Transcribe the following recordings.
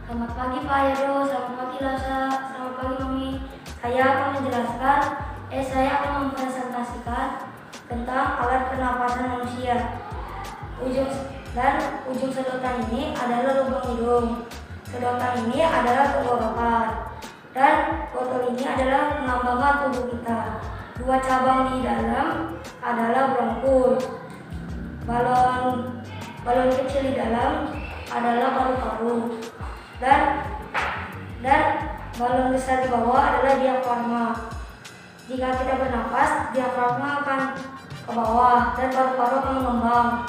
Selamat pagi Pak Heru, selamat pagi Lasa, selamat pagi Mami. Saya akan menjelaskan, saya akan mempresentasikan tentang alat pernapasan manusia. Ujung sedotan ini adalah lubang hidung. Sedotan ini adalah tenggorokan. Dan botol ini adalah melambangkan tubuh kita. Dua cabang di dalam adalah bronkus. Balon kecil di dalam adalah paru-paru. Dan balon besar di bawah adalah diafragma. Jika kita bernapas, diafragma akan ke bawah dan paru-paru akan mengembang.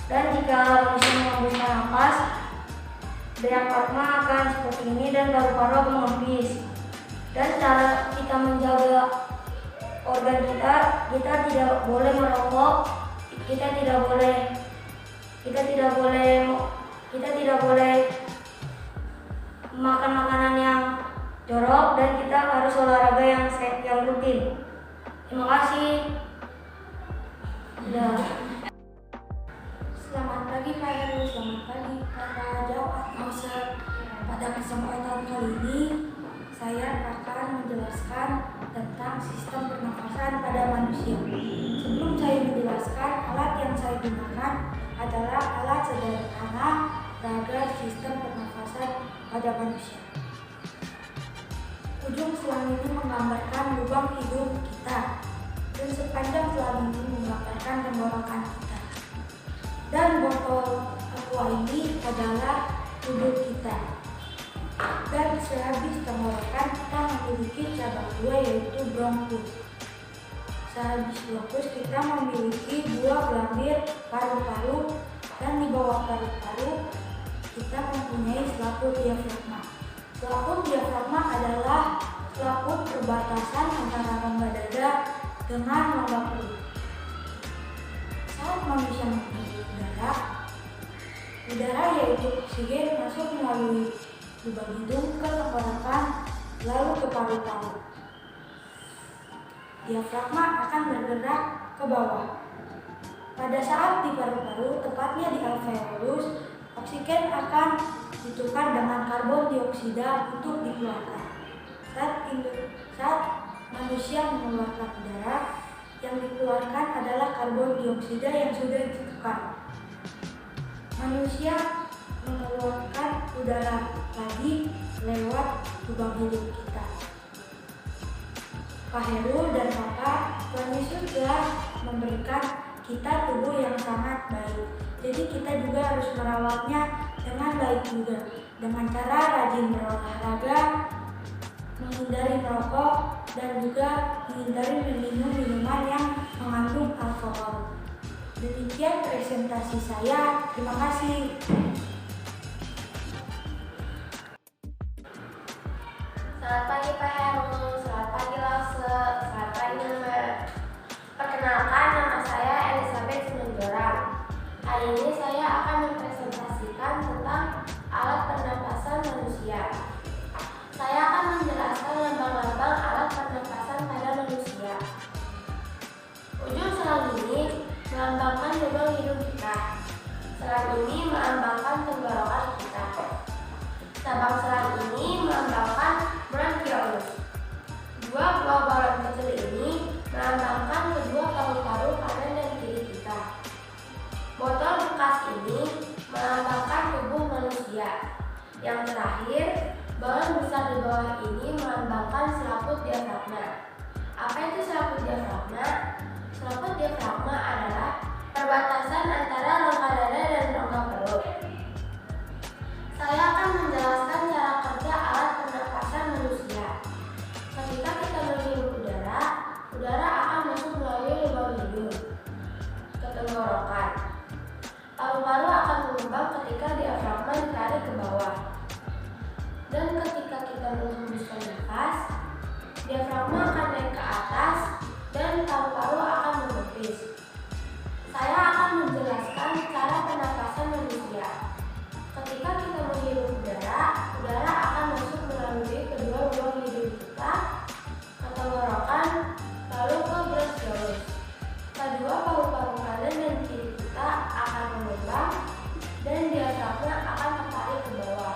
Dan jika manusia menghembuskan napas, diafragma akan seperti ini dan paru-paru akan mengembis. Dan cara kita menjaga organ kita tidak boleh merokok, kita tidak boleh makan makanan yang jorok, dan kita harus olahraga yang rutin. Terima kasih. Selamat pagi Pak Heru, selamat pagi Kakak Jawa Mauser. Pada kesempatan kali ini saya akan menjelaskan tentang sistem pernafasan pada manusia. Sebelum saya menjelaskan, alat yang saya gunakan adalah alat sederhana raga sistem pernafasan pada manusia. Ujung selang ini menggambarkan lubang hidung kita, dan sepanjang selang ini menggambarkan tenggorokan kita. Dan botol aqua ini adalah tubuh kita. Dan sehabis tenggorokan kita memiliki cabang dua, yaitu bronkus. Sehabis bronkus kita memiliki dua gelambir paru-paru, dan di bawah paru-paru kita mempunyai selaput diafragma. Selaput diafragma adalah selaput perbatasan antara rongga dada dengan rongga perut. Saat manusia menghirup udara yaitu oksigen masuk melalui lubang hidung ke tenggorokan lalu ke paru-paru. Diafragma akan bergerak ke bawah. Pada saat di paru-paru, tepatnya di alveolus, oksigen akan ditukar dengan karbon dioksida untuk dikeluarkan. Saat manusia mengeluarkan udara, yang dikeluarkan adalah karbon dioksida yang sudah ditukar. Manusia mengeluarkan udara lagi lewat lubang hidung kita. Pak Heru dan Bapak, Tuhan Yesus telah memberikan kita tubuh yang sangat baik. Jadi kita juga harus merawatnya dengan baik juga, dengan cara rajin berolahraga, menghindari merokok, dan juga menghindari meminum minuman yang mengandung alkohol. Demikian presentasi saya. Terima kasih. Selamat pagi Pak Heru, selamat pagi Lause, selamat pagi Nama. Perkenalkan, nama saya Elizabeth Simanjorang. Hari ini saya akan mempresentasikan tentang alat pernapasan manusia. Saya akan menjelaskan lambang-lambang alat pernapasan pada manusia. Ujung selang ini melambangkan lubang hidung kita. Selang ini melambangkan tenggorokan kita. Cabang selang ini melambangkan bronkiolus. Dua buah balon kecil ini melambangkan kedua paru-paru kanan dan kiri kita. Botol bekas ini melambangkan tubuh manusia. Yang terakhir, balon besar di bawah ini melambangkan selaput diafragma. Apa itu selaput diafragma? Selaput diafragma adalah perbatasan antara rongga dada dan rongga perut. Saya akan menjelaskan cara kerja alat pernapasan manusia. Ketika kita menghirup udara, udara akan masuk melalui lubang hidung ke tenggorokan. Paru-paru akan mengembang ketika diafragma ditarik ke bawah. Dan ketika kita menghembuskan nafas, diafragma akan naik ke atas dan paru-paru akan mengepis. Saya akan menjelaskan cara pernapasan manusia. Ketika kita menghirup udara, udara akan masuk melalui kedua lubang hidung kita ke tenggorokan lalu ke bronkiolus. Kedua paru-paru kanan dan kiri kita akan mengembang dan diafragma akan tertarik ke bawah.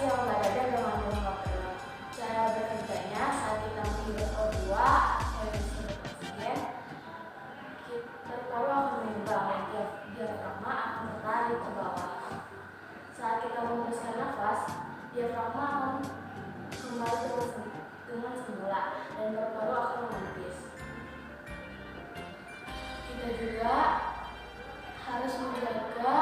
operasi rongga dada dengan rongga perut. Cara bekerjanya saat kita menghirup O2 atau disebut oksigen, paru akan mengembang, diafragma akan berlari ke bawah. Saat kita menghembuskan nafas, diafragma akan kembali dengan semula dan paru-paru akan menipis. Kita juga harus menjaga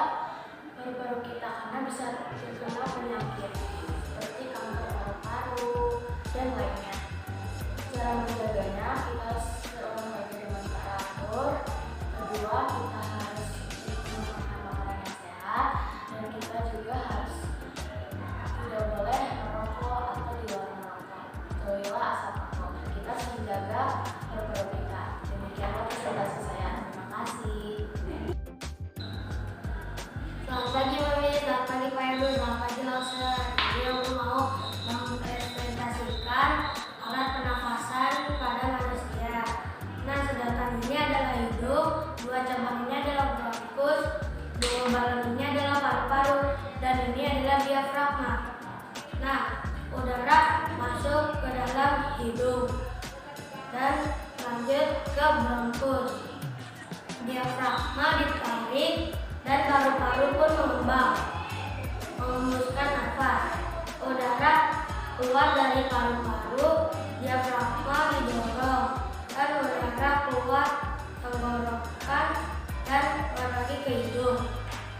paru-paru kita karena bisa terkena penyakit seperti kanker paru-paru dan lainnya. Cara menjaganya, kita harus berolahraga dengan teratur. Kedua, kita harus makan makanan yang sehat, dan kita juga harus tidak boleh merokok atau di luar merokok. Jauhilah asap rokok. Kita harus menjaga paru-paru kita. Demikianlah presentasi saya. Terima kasih. Selamat pagi Mami, selamat pagi Pak Heru, selamat pagi Lauser. Jadi aku mau mempresentasikan alat pernafasan pada manusia. Nah, sedangkan ini adalah hidung, dua cabang ini adalah bronkus, dua balon ini adalah paru-paru, dan ini adalah diafragma. Nah, udara masuk ke dalam hidung dan lanjut ke bronkus. Diafragma ditarik dan paru-paru pun mengembang, menghembuskan nafas. Udara keluar dari paru-paru, diafragma didorong, dan udara keluar tenggorokan dan lagi ke hidung.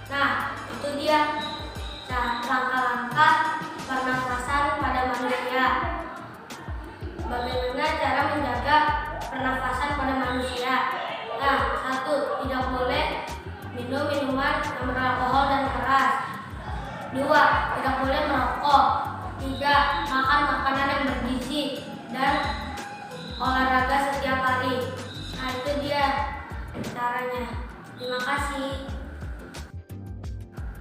Nah, itu dia langkah-langkah pernafasan pada manusia. Bagaimana cara menjaga pernafasan pada manusia? Nah, 1. Tidak boleh minum minuman yang beralkohol dan keras. 2. Tidak boleh merokok. 3. Makan makanan yang bergizi dan olahraga setiap hari. Nah, itu dia caranya. Terima kasih.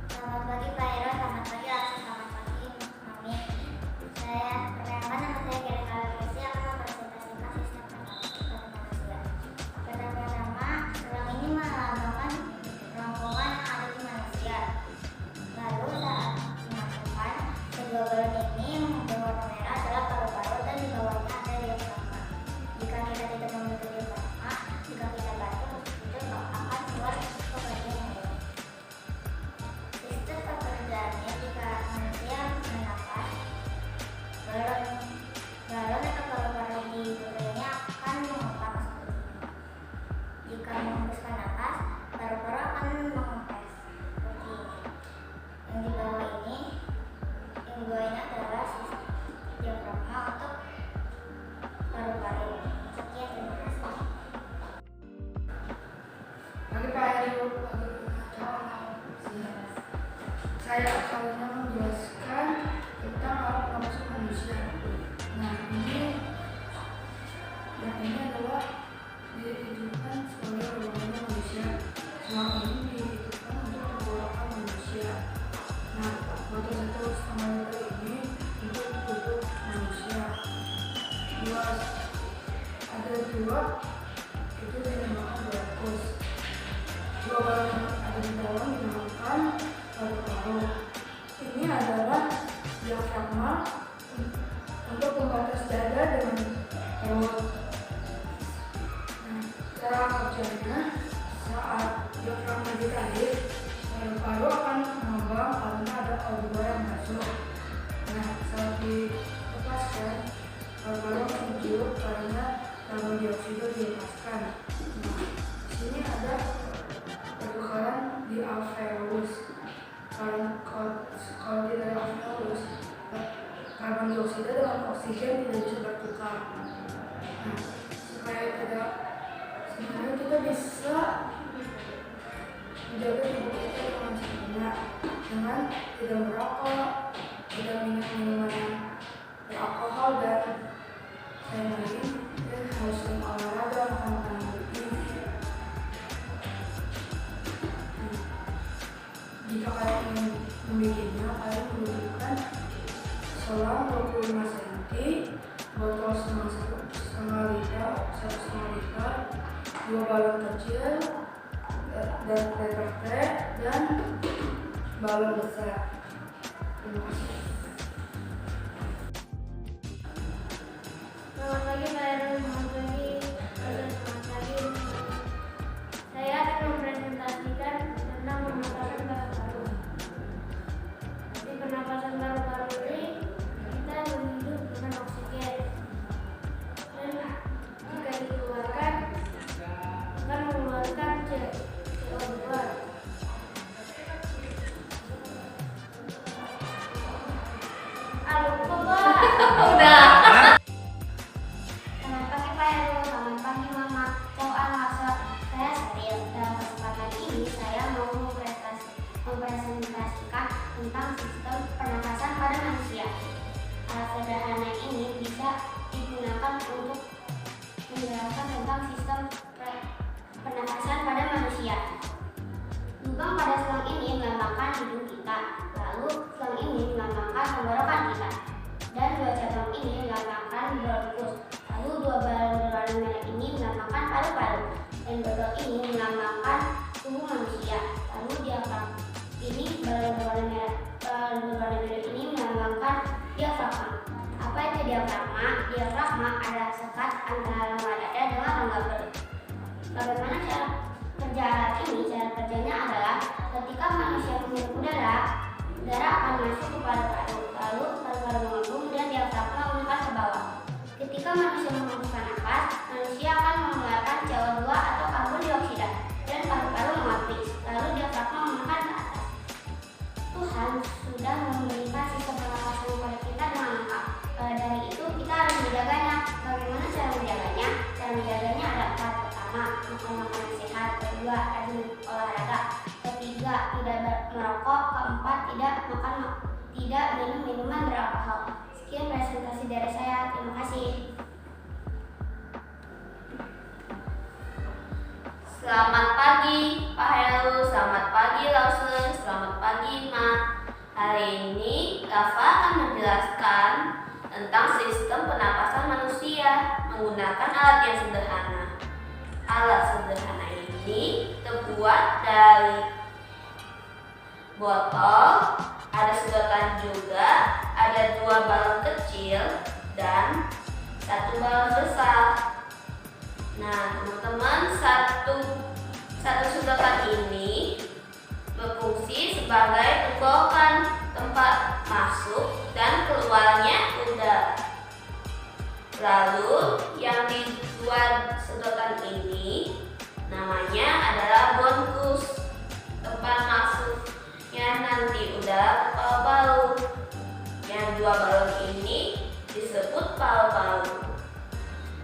Selamat pagi Pak Heru, selamat pagi Laksa, selamat pagi Mami. Perkenalkan nama saya Gary Kalvesi, akan mempresentasikan sistem pernafasan manusia. Pertama-tama, tulang ini melambangkan kerongkongan yang ada di manusia. Lalu saat dimasukkan, kedua balon ini berwarna merah adalah paru-paru dan di bawahnya ada diafragma. Jika kita tidak memiliki diafragma, jika kita batuk, itu akan keluar ke bagian yang lain. Sistem pekerjaannya, jika manusia bernafas, balon atau paru-paru di hidungnya akan mengembang seperti ini. Jika menghembuskan nafas, paru-paru akan mengempes seperti ini. Yang di bawah ini adalah sistem diafragma untuk paru-paru. Sekian, terima kasih. Pagi Pak Heru, saya akan menjelaskan tentang alat pernafasan manusia. Nah, ini adalah dihidupkan sebagai organ manusia. Selang ini dihidupkan untuk tenggorokan manusia. Nah, botol 1,5 liter ini untuk tubuh manusia. Ada dua, itu dinamakan bronkus. Dua balon yang ada di dalam dinamakan paru-paru. Ini adalah diafragma untuk pembatas dada dengan perut. Nah, cara kerjanya, saat diafragma ditarik, paru-paru akan mengembang karena ada O2 yang masuk. Nah, saat dilepaskan, paru-paru akan hidup karena karbon dioksida dilepaskan. Nah, di sini ada pertukaran di alveolus. Kalau tidak ada alveolus, karbon dioksida dengan oksigen tidak bisa bertukar. Nah, sebenarnya kita bisa menjaga tubuh kita dengan sempurna dengan tidak merokok, tidak minum minuman yang beralkohol dan lain-lain, dan harus sering olahraga, makan makanan bergizi. Jika kalian ingin membikinnya, kalian membutuhkan selang 25 cm, botol setengah liter, 1,5 liter, 2 balon kecil, dan letter T, dan balon besar. Terima kasih. untuk menjelaskan tentang sistem pernafasan pada manusia. Lubang pada selang ini melambangkan hidung kita, lalu selang ini melambangkan tenggorokan kita, dan dua cabang ini melambangkan bronkus, lalu dua balon berwarna merah ini melambangkan paru-paru, dan botol ini melambangkan tubuh manusia, lalu diafragma ini balon berwarna biru ini melambangkan diafragma. Apa itu diafragma? Diafragma adalah sekat antara rongga dada dengan rongga perut. Bagaimana cara kerja alat ini? Cara kerjanya adalah ketika manusia menghirup udara akan masuk ke paru-paru, lalu paru-paru mengembung dan diafragma mengangkat ke bawah. Ketika manusia menghembuskan nafas, manusia akan mengeluarkan CO2 atau karbon dioksida dan paru-paru mengapis, lalu diafragma mengangkat ke atas. Tuhan sudah memberikan sistem pernafasan kepada kita dengan lengkap. Dari itu kita harus menjaganya. Bagaimana cara menjaganya? Cara menjaganya ada 4. Pertama, makan makanan sehat. Kedua, rajin olahraga. Ketiga, tidak merokok. Keempat, tidak minum minuman beralkohol. Sekian presentasi dari saya. Terima kasih. Selamat pagi Pak Heru, selamat pagi Lawson, selamat pagi Ma. Hari ini Rafa akan menjelaskan tentang sistem pernapasan manusia menggunakan alat yang sederhana. Alat sederhana ini terbuat dari botol, ada sedotan juga, ada 2 balon kecil dan 1 balon besar. Nah, teman-teman, satu sedotan ini berfungsi sebagai tenggorokan tempat masuk dan keluarnya udara. Lalu yang di 2 sedotan ini namanya adalah bronkus, tempat masuknya nanti udara ke paru-paru. Yang 2 balon ini disebut paru-paru.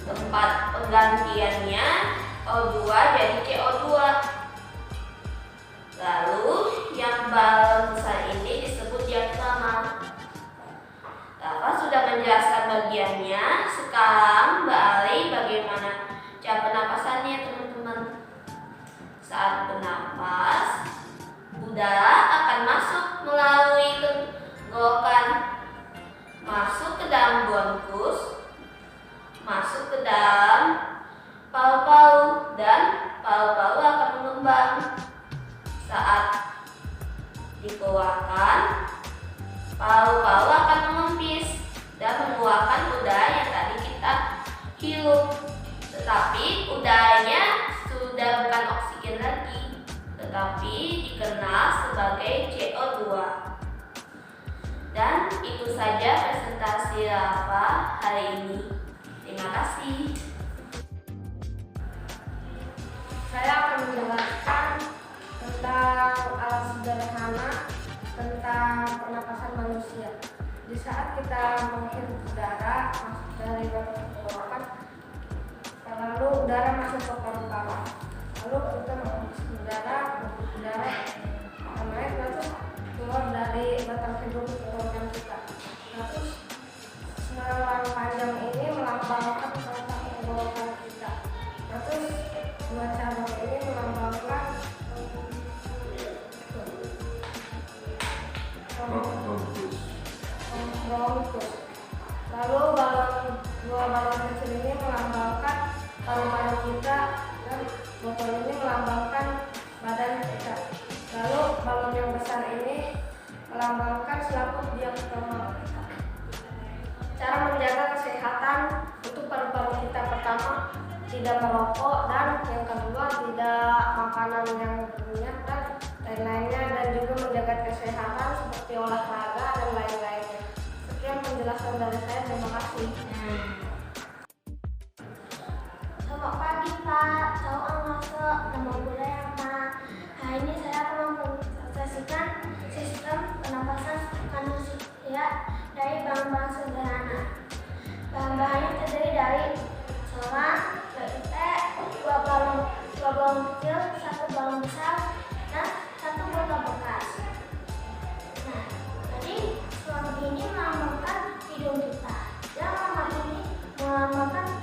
Tempat penggantiannya O2 jadi CO2. Lalu yang balon besar ini disebut diafragma. Rafa sudah menjelaskan bagiannya. Sekarang beralih bagaimana cara pernapasannya, teman-teman. Saat bernapas, udara akan masuk melalui tenggorokan, masuk ke dalam bronkus, masuk ke dalam paru-paru, dan paru-paru akan mengembang. Saat dikeluarkan, paru-paru akan mengempis dan mengeluarkan udara yang tadi kita hirup. Tetapi udaranya sudah bukan oksigen lagi, tetapi dikenal sebagai CO2. Dan itu saja presentasi Rafa hari ini. Terima kasih. Saya akan menjelaskan tentang alat sederhana tentang pernapasan manusia. Di saat kita menghirup udara masuk dari batu tenggorokan, lalu udara masuk ke paru-paru, lalu kita menghembuskan udara akan naik lalu keluar dari batang hidung tenggorokan kita. Lalu selang panjang ini melambangkan batang tenggorokan kita. Lalu 2 cabang ini melambangkan bronkus. Lalu 2 balon kecil ini melambangkan paru-paru kita dan botol ini melambangkan badan kita. Lalu balon yang besar ini melambangkan selaput diafragma kita. Cara menjaga kesehatan untuk paru-paru kita: pertama, tidak merokok, dan yang kedua, tidak makanan yang berminyak dan lain-lainnya, dan juga menjaga kesehatan seperti olahraga dan lain-lainnya. Sekian penjelasan dari saya. Terima kasih. Selamat pagi Pak, saya masuk nama budaya Pak. Hari ini saya akan mempresentasikan sistem pernapasan manusia dari bahan-bahan sederhana. Bahan-bahannya terdiri dari selang, PET, 2 balon kecil, 1 balon besar, dan 1 botol bekas. Nah, jadi selang ini melambangkan hidung kita, dan selang ini melambangkan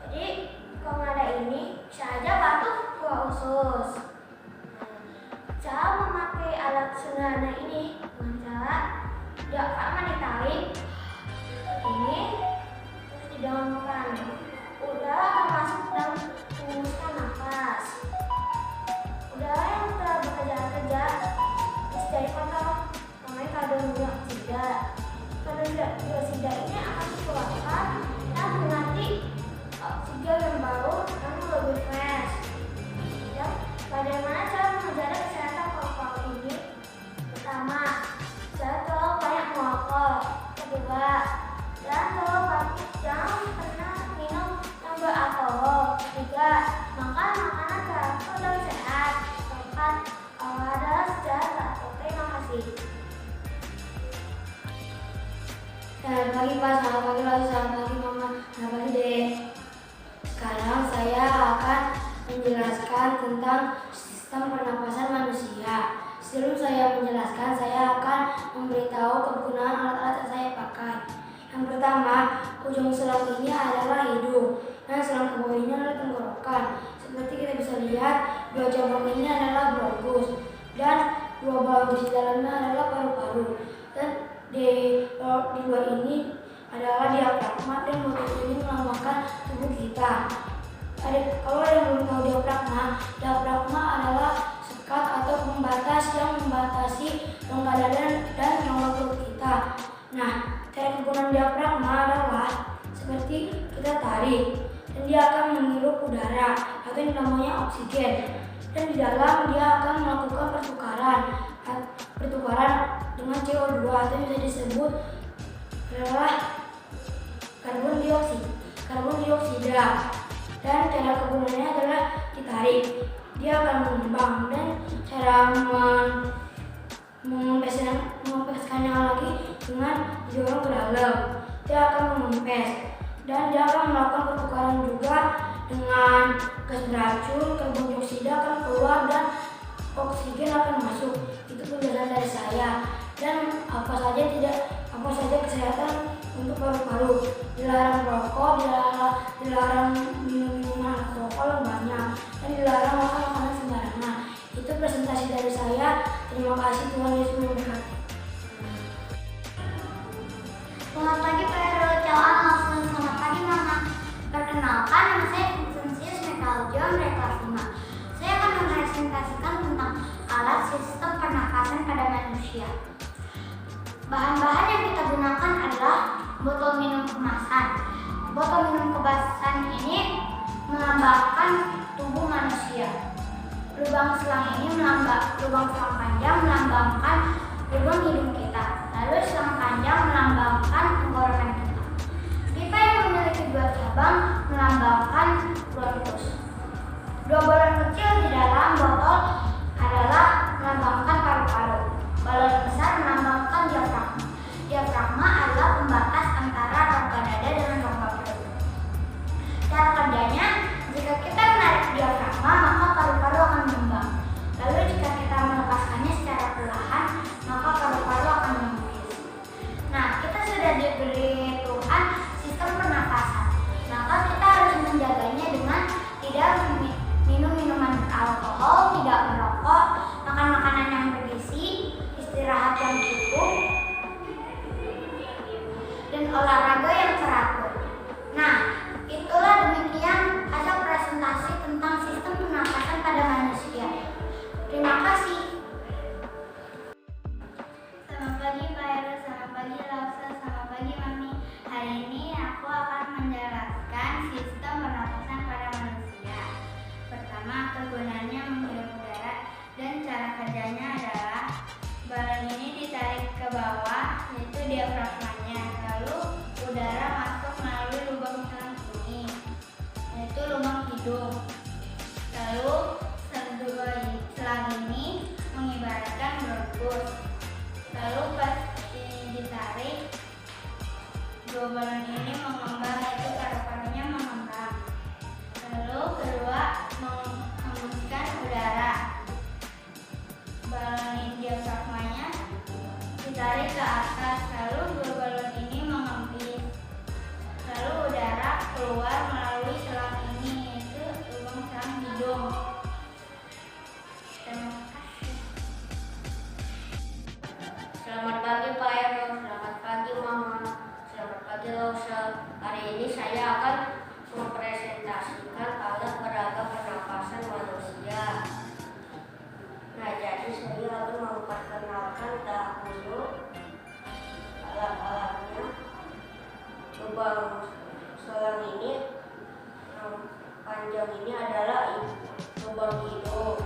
Jadi kalau nada ini bisa aja batuk buah usus. Cara memakai alat sederhana ini dengan cara diafragma ditarik ini terus didahulukan. Udara akan masuk dan menghembuskan nafas. Udara yang telah bekerja bisa jadi kotor, namanya karbon dioksida. Karbon dioksida ini akan dikeluarkan dan mengganti oksigen yang baru dan lebih fresh. Ya, bagaimana cara menjaga kesehatan paru-paru ini? Pertama, jangan terlalu banyak merokok. Kedua, jangan pernah minum yang beralkohol. Ketiga, makan makanan teratur dan sehat. Keempat, olahraga secara teratur. Terima kasih. Selamat pagi Pak, selamat pagi Lalu, selamat pagi Mama, selamat pagi Dek. Sekarang saya akan menjelaskan tentang sistem pernapasan manusia. Sebelum saya menjelaskan, saya akan memberitahu kegunaan alat-alat yang saya pakai. Yang pertama, ujung selang ini adalah hidung dan selang ke bawah ini adalah tenggorokan. Seperti kita bisa lihat, dua cabang ini adalah bronkus dan dua balon di dalamnya adalah paru-paru. Dan di luar ini adalah diafragma dan botol ini melambangkan tubuh kita. Kalau yang belum tahu diafragma adalah sekat atau pembatas yang membatasi rongga dada dan rongga perut kita. Nah, cara kegunaan diafragma adalah seperti kita tarik dan dia akan menghirup udara atau yang namanya oksigen. Dan di dalam dia akan melakukan pertukaran dengan CO2 atau yang bisa disebut adalah karbon dioksida. Dan cara kegunaannya adalah ditarik, dia akan mengembang, dan cara mengempeskannya lagi dengan didorong ke dalam, dia akan mengempes, dan dia akan melakukan pertukaran juga dengan gas beracun, karbon dioksida akan keluar dan oksigen akan masuk. Itu penjelasan dari saya. Dan apa saja kesehatan untuk paru-paru. Dilarang merokok, dilarang minum minuman alkohol yang banyak, dan dilarang makan makanan sembarangan. Itu presentasi dari saya. Terima kasih, Tuhan Yesus memberkati. Selamat pagi Pak Heru, selamat pagi Mama. Perkenalkan, nama saya Vincentius Metaljon dari kelas 5. Saya akan mempresentasikan tentang alat sistem pernapasan pada manusia. Bahan-bahan yang kita gunakan adalah botol minum kemasan. Botol minum kemasan ini melambangkan tubuh manusia. Lubang selang panjang melambangkan lubang hidung kita. Lalu selang panjang melambangkan tenggorokan kita. Pipa yang memiliki dua cabang melambangkan bronkus. Dua balon kecil di dalam botol adalah melambangkan paru-paru. Balon besar melambangkan diafragma. Diafragma adalah pembatas antara rongga dada dengan rongga perut. Cara kerjanya, jika kita menarik diafragma, maka paru-paru akan mengembang. Lalu jika kita melepaskannya secara perlahan, maka paru-paru akan mengembis. Nah, kita sudah diberi Tuhan sistem pernapasan. Maka kita harus menjaganya dengan tidak minum minuman beralkohol, tidak merokok, makan makanan yang bergizi, istirahat yang cukup, dan olahraga yang teratur. Nah, itulah demikian hasil presentasi tentang sistem pernapasan pada manusia. Terima kasih. Selamat pagi Pak Heru, selamat pagi Lausa, selamat pagi Mami. Hari ini aku akan menjelaskan sistem pernapasan pada manusia. Pertama, kegunaannya menghirup udara, dan cara kerjanya adalah balon ini ditarik ke bawah, yaitu diafragmanya. Lalu udara masuk melalui lubang selang ini, yaitu lubang hidung. Lalu selang ini mengibaratkan bronkus. Lalu pas ini ditarik, dua balon ini mengembang, yaitu paru-parunya mengembang. Lalu kedua, menghembuskan udara. Balon ini diafragmanya ditarik ke atas, lalu dua balon ini mengempis. Lalu udara keluar lubang selang ini yang panjang ini adalah lubang hidup.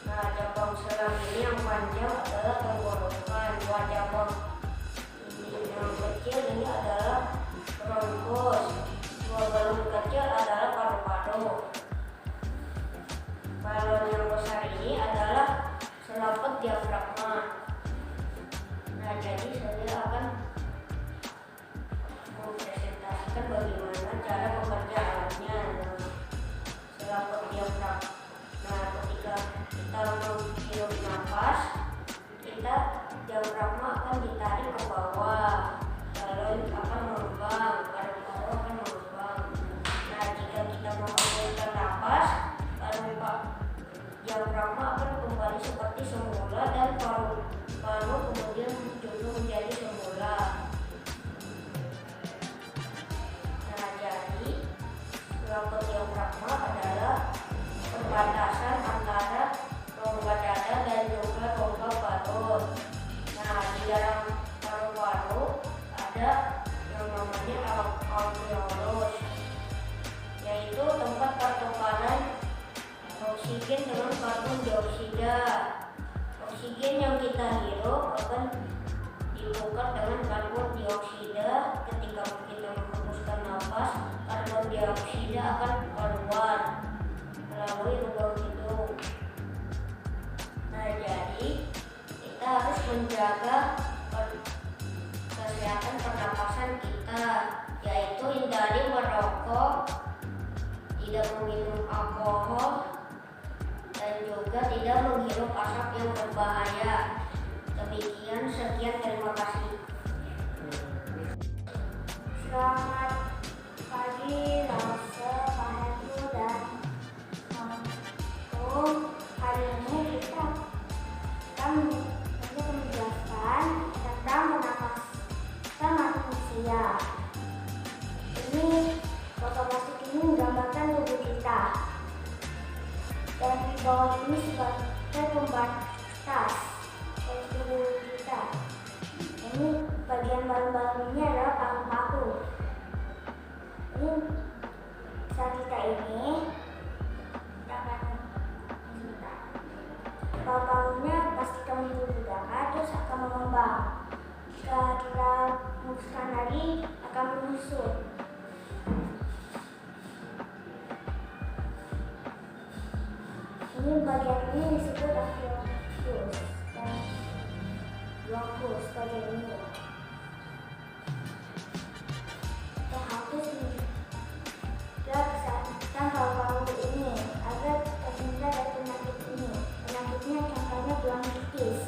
Nah, cabang selang ini yang panjang adalah tenggorokan. Dua cabang ini yang kecil ini adalah bronkus. Dua balon kecil adalah paru-paru. Balon yang besar ini adalah selaput diafragma. Nah, jadi saya akan mempresentasikan bagaimana cara pengerjaannya. Selaput diafragma. Nah, ketika kita menghirup nafas, diafragma akan ditarik ke bawah, lalu akan mengembang, paru-paru akan mengembang. Nah, jika kita menghembuskan nafas, diafragma akan kembali seperti semula dan paru-paru kemudian juga menjadi semula. Nah, jadi selaput diafragma adalah perbatasan antara rongga dada dan juga rongga perut. Nah, di dalam paru-paru ada yang namanya alveolus, yaitu tempat pertukaran oksigen dengan karbon dioksida. Oksigen yang kita hirup akan ditukar dengan karbon dioksida. Ketika kita menghembuskan nafas, karbon dioksida akan keluar melalui lubang hidung. Nah, jadi kita harus menjaga kesehatan pernapasan kita, yaitu hindari merokok, tidak meminum alkohol, dan juga tidak menghirup asap yang berbahaya. Demikian, sekian, terima kasih. Selamat pagi, Lause, Pak Heru, dan Om. Hari ini kita akan menjelaskan tentang pernapasan manusia. Ini foto plastik ini menggambarkan tubuh kita, dan di bawah ini sebagai pembatas dari tubuh kita. Ini bagian balon-balon ini adalah paru-paru. Ini saat kita ini akan paru-parunya pas kita menghidupkan udara terus akan mengembang. Jika kita hembuskan lagi akan menyusut. Ini bagian ini disebut alveolus dan bronkus bagian ini. Kita harus kesehatan paru-paru ini agar terhindar dari penyakit ini. Penyakitnya contohnya bronkitis.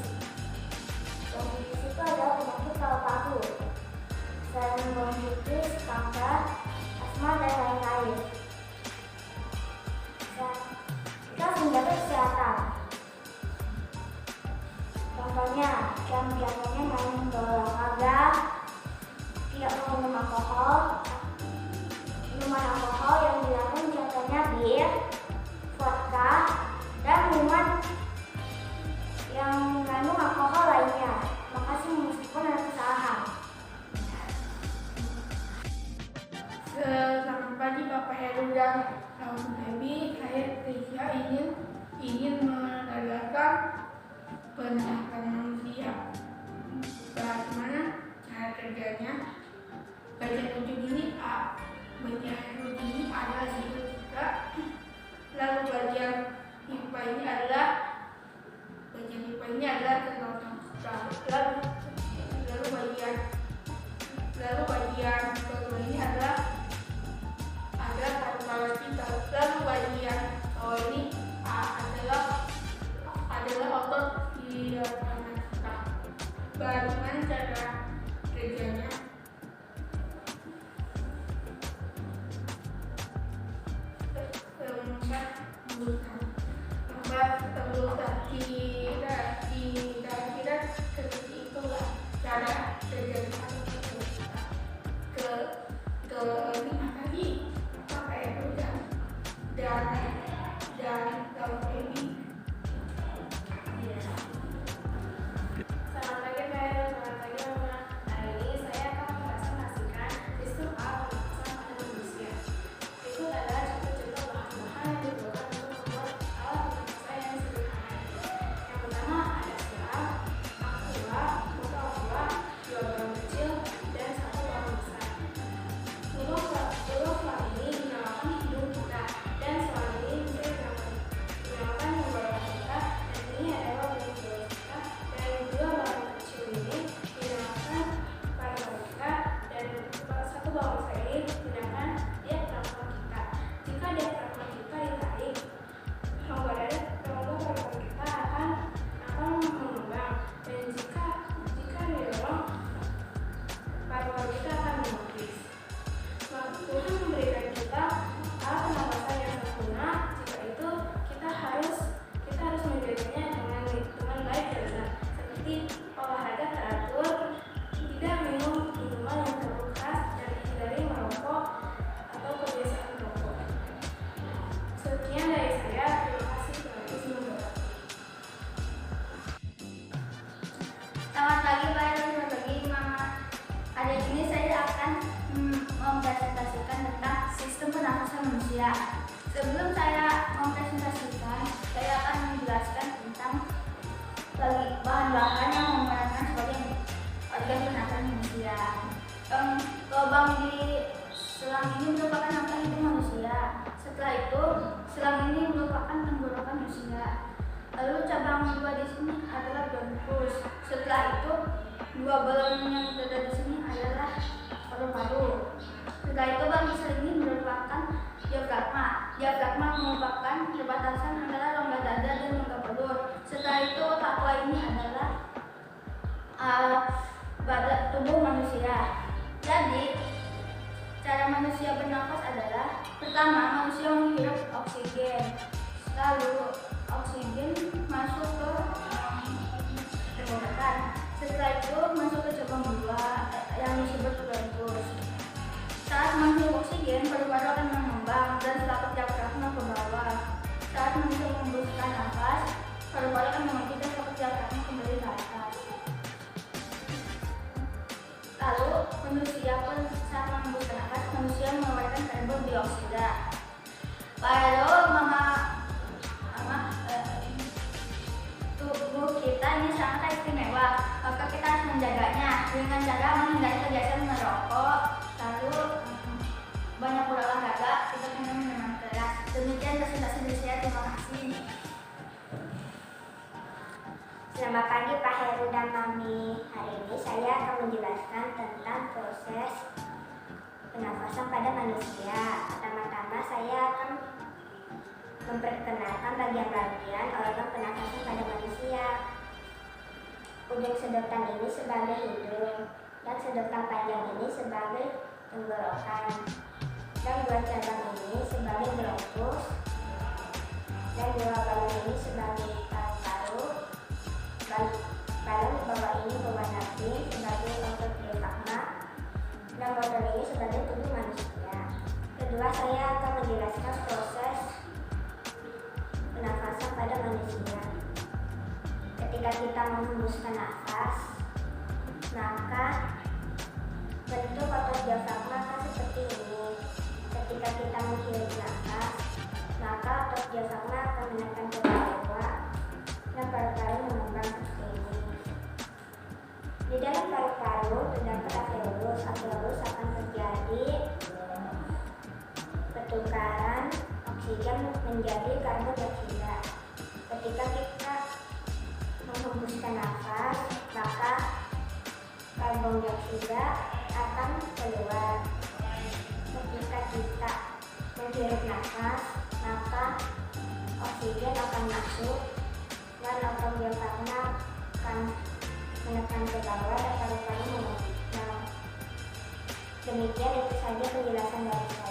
Bronkitis itu adalah penyakit paru-paru. Selain bronkitis, kanker, asma, dan lain-lain. Kita harus menjaga kesehatan. Contohnya, contohnya main berolahraga, tidak minum alkohol. Minuman alkohol yang dilarang contohnya bir, vodka, dan minuman yang mengandung alkohol lainnya. Makasih meskipun ada kesalahan. Selamat pagi Bapak Heru dan Baby. Saya Tisha ingin menerangkan pernapasan manusia. Bagaimana cara kerjanya? Bagian ujung ini adalah hidung kita. Lalu bagian pipa ini adalah tenggorokan kita. Lalu bagian kedua ini adalah paru-paru kita. Lalu bagian bawah ini adalah otot di tangan kita. Bagaimana cara kerjanya? Kira-kira seperti itulah cara kerjanya. Terima kasih Bapak Heru dan Baby. Selamat pagi Pak Heru, selamat pagi Mama. Hari ini saya akan mempresentasikan sistem seperti olahraga teratur, tidak minum minuman yang terlalu keras, dan hindari merokok atau kebiasaan merokok. Sekian dari saya, terima kasih telah menonton. Selamat pagi Pak Heru, selamat pagi Mama. Hari ini saya akan mempresentasikan tentang sistem pernafasan manusia. Sebelum saya mempresentasikan, saya akan menjelaskan tentang bahan-bahan yang memerankan sebagai organ pernafasan manusia. Lubang di selang ini merupakan nafas hidup manusia. Setelah itu, selang ini merupakan tenggorokan manusia. Lalu cabang dua di sini adalah bronkus. Setelah itu, dua balon yang berada di sini adalah paru-paru. Setelah itu, bang besar ini merupakan diafragma. Diafragma merupakan perbatasan antara rongga dada dan rongga perut. Setelah itu, takwa ini adalah badan tubuh manusia. Jadi, cara manusia bernafas adalah pertama, manusia menghirup oksigen. Lalu, oksigen masuk ke tenggorokan. Setelah itu, masuk ke cabang dua yang disebut bronkus. Saat menghirup oksigen, paru-paru akan mengembang dan selaput diafragma ke bawah. Saat manusia menghembuskan nafas, paru-paru akan mengunci dan selaput diafragma kembali ke atas. Lalu, manusia pun saat menghembuskan nafas, manusia mengeluarkan karbon dioksida. Lalu, tubuh kita ini sangat istimewa, maka kita harus menjaganya dengan cara menghindari kebiasaan merokok, lalu banyak berolahraga, kita minum minuman keras. Demikian presentasi dari saya, terima kasih. Selamat pagi Pak Heru dan Mami. Hari ini saya akan menjelaskan tentang proses pernafasan pada manusia. Pertama-tama saya akan memperkenalkan bagian-bagian organ pernafasan pada manusia. Ujung sedotan ini sebagai hidung dan sedotan panjang ini sebagai tenggorokan, dan dua cabang ini sebagai bronkus, dan dua balon ini sebagai paru-paru. Balon di bawah ini berwarna pink sebagai otot diafragma, dan botol ini sebagai tubuh manusia. Kedua, saya akan menjelaskan proses pernafasan pada manusia. Ketika kita menghembuskan nafas, maka bentuk otot diafragma akan seperti ini. Ketika kita menghirup nafas, maka otot diafragma akan menekan ke bawah dan paru-paru mengembang seperti ini. Di dalam paru-paru terdapat alveolus. Alveolus akan terjadi pertukaran oksigen menjadi karbon dioksida. Ketika kita menghembuskan nafas, maka karbon dioksida akan keluar. Ketika kita menghirup nafas, maka oksigen akan masuk dan otot diafragma akan menekan ke bawah dan paru-paru mengembang. Demikian itu saja penjelasan dari saya.